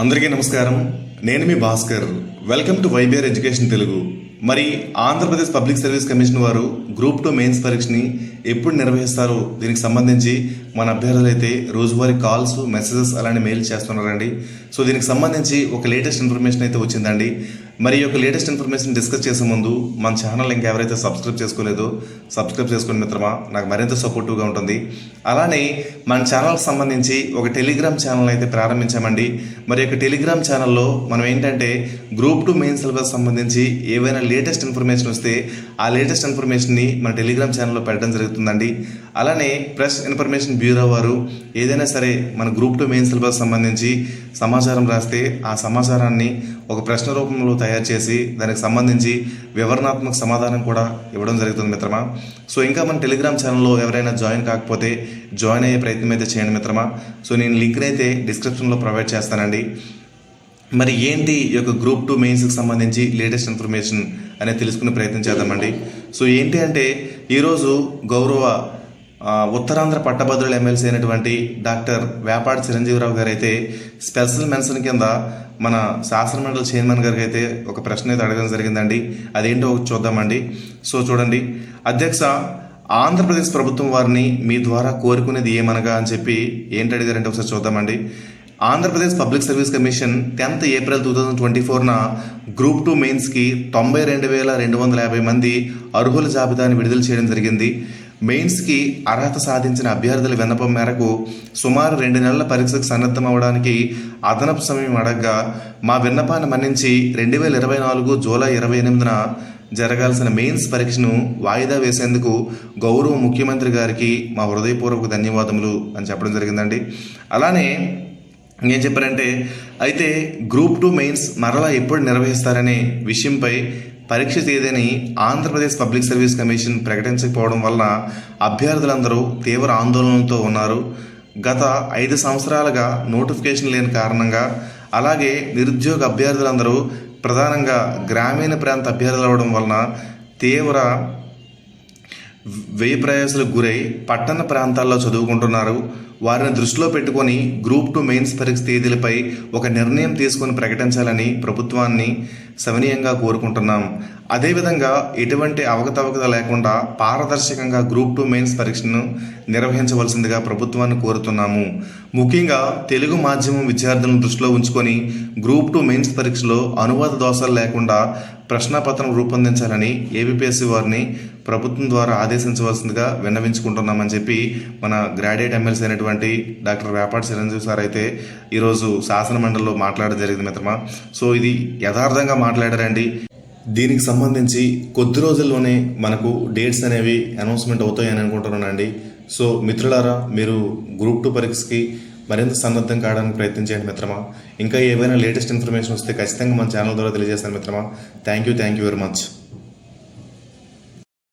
అందరికీ నమస్కారం. నేను మీ Bhaskar. Welcome to YBR education Telugu. మరి ఆంధ్రప్రదేశ్ పబ్లిక్ సర్వీస్ కమిషన్ వారు గ్రూప్ 2 మెయిన్స్ పరీక్షని ఎప్పుడు నిర్వహిస్తారో దీనికి సంబంధించి మన అభ్యర్థులు అయితే రోజువారీ కాల్స్, మెసేజెస్ అలానే మెయిల్ చేస్తున్నారండి. సో దీనికి సంబంధించి ఒక లేటెస్ట్ ఇన్ఫర్మేషన్ అయితే వచ్చిందండి. మరి ఈ యొక్క లేటెస్ట్ ఇన్ఫర్మేషన్ డిస్కస్ చేసే ముందు మన ఛానల్ ఇంకా ఎవరైతే సబ్స్క్రైబ్ చేసుకోలేదో సబ్స్క్రైబ్ చేసుకుని మిత్రమా, నాకు మరింత సపోర్టివ్గా ఉంటుంది. అలానే మన ఛానల్కి సంబంధించి ఒక టెలిగ్రామ్ ఛానల్ అయితే ప్రారంభించామండి. మరి యొక్క టెలిగ్రామ్ ఛానల్లో మనం ఏంటంటే గ్రూప్ 2 మెయిన్ సిలబస్ సంబంధించి ఏవైనా లేటెస్ట్ ఇన్ఫర్మేషన్ వస్తే ఆ లేటెస్ట్ ఇన్ఫర్మేషన్ని మన టెలిగ్రామ్ ఛానల్లో పెట్టడం జరుగుతుందండి. అలానే ప్రెస్ ఇన్ఫర్మేషన్ బ్యూరో వారు ఏదైనా సరే మన గ్రూప్ 2 మెయిన్ సిలబస్ సంబంధించి సమాచారం రాస్తే ఆ సమాచారాన్ని ఒక ప్రశ్న రూపంలో తయారు చేసి దానికి సంబంధించి వివరణాత్మక సమాధానం కూడా ఇవ్వడం జరుగుతుంది మిత్రమా. సో ఇంకా మన టెలిగ్రామ్ ఛానల్లో ఎవరైనా జాయిన్ కాకపోతే జాయిన్ అయ్యే ప్రయత్నం అయితే చేయండి మిత్రమా. సో నేను లింక్ని అయితే డిస్క్రిప్షన్లో ప్రొవైడ్ చేస్తానండి. మరి ఏంటి ఈ యొక్క గ్రూప్ 2 మెయిన్స్కి సంబంధించి లేటెస్ట్ ఇన్ఫర్మేషన్ అనేది తెలుసుకునే ప్రయత్నం చేద్దామండి. సో ఏంటి అంటే ఈరోజు గౌరవ ఉత్తరాంధ్ర పట్టభద్రుల ఎమ్మెల్సీ అయినటువంటి డాక్టర్ వేపాడి చిరంజీవిరావు గారు అయితే స్పెషల్ మెన్షన్ కింద మన శాసనమండలి చైర్మన్ గారికి అయితే ఒక ప్రశ్న అయితే అడగడం జరిగిందండి. అదేంటో చూద్దామండి. సో చూడండి, అధ్యక్ష, ఆంధ్రప్రదేశ్ ప్రభుత్వం వారిని మీ ద్వారా కోరుకునేది ఏమనగా అని చెప్పి ఏంటి అడిగారంటే ఒకసారి చూద్దామండి. Andhra Pradesh public service commission 10th April 2024 group 2 మెయిన్స్కి 92,250 మంది అర్హుల జాబితాని విడుదల చేయడం జరిగింది. మెయిన్స్కి అర్హత సాధించిన అభ్యర్థుల విన్నపం మేరకు సుమారు 2 నెలల పరీక్షకు సన్నద్ధం అవ్వడానికి అదనపు సమయం అడగగా మా విన్నపాన్ని మన్నించి 2024 జూలై 28న జరగాల్సిన మెయిన్స్ పరీక్షను వాయిదా వేసేందుకు గౌరవ ముఖ్యమంత్రి గారికి మా హృదయపూర్వక ధన్యవాదములు అని చెప్పడం జరిగిందండి. అలానే ఏం చెప్పారంటే, అయితే గ్రూప్ 2 మెయిన్స్ మరలా ఎప్పుడు నిర్వహిస్తారనే విషయంపై పరీక్ష తేదీని ఆంధ్రప్రదేశ్ పబ్లిక్ సర్వీస్ కమిషన్ ప్రకటించకపోవడం వలన అభ్యర్థులందరూ తీవ్ర ఆందోళనతో ఉన్నారు. గత 5 సంవత్సరాలుగా నోటిఫికేషన్ లేని కారణంగా, అలాగే నిరుద్యోగ అభ్యర్థులందరూ ప్రధానంగా గ్రామీణ ప్రాంత అభ్యర్థులు అవడం వలన తీవ్ర వ్యయ ప్రయాసాలకు గురై పట్టణ ప్రాంతాల్లో చదువుకుంటున్నారు. వారిని దృష్టిలో పెట్టుకొని గ్రూప్ 2 మెయిన్స్ పరీక్ష తేదీలపై ఒక నిర్ణయం తీసుకొని ప్రకటించాలని ప్రభుత్వాన్ని సవినీయంగా కోరుకుంటున్నాం. అదేవిధంగా ఎటువంటి అవకతవకత లేకుండా పారదర్శకంగా గ్రూప్ 2 మెయిన్స్ పరీక్షను నిర్వహించవలసిందిగా ప్రభుత్వాన్ని కోరుతున్నాము. ముఖ్యంగా తెలుగు మాధ్యమం విద్యార్థులను దృష్టిలో ఉంచుకొని గ్రూప్ 2 మెయిన్స్ పరీక్షలో అనువాద దోషాలు లేకుండా ప్రశ్నాపత్రం రూపొందించాలని ఏబిపిఎస్సి వారిని ప్రభుత్వం ద్వారా ఆదేశించవలసిందిగా విన్నవించుకుంటున్నామని చెప్పి మన గ్రాడ్యుయేట్ ఎమ్మెల్సీ అయినటువంటి డాక్టర్ వేపాడి చిరంజీవి సార్ అయితే ఈరోజు శాసనమండలిలో మాట్లాడడం జరిగింది మిత్రమా. సో ఇది యథార్థంగా మాట్లాడారండి. దీనికి సంబంధించి కొద్ది రోజుల్లోనే మనకు డేట్స్ అనేవి అనౌన్స్మెంట్ అవుతాయని అనుకుంటున్నానండి. సో మిత్రులారా, మీరు గ్రూప్ 2 పరీక్షకి మరింత సన్నద్ధం కావడానికి ప్రయత్నించండి మిత్రమా. ఇంకా ఏవైనా లేటెస్ట్ ఇన్ఫర్మేషన్ వస్తే ఖచ్చితంగా మన ఛానల్ ద్వారా తెలియజేస్తాను మిత్రమా. Thank you very much.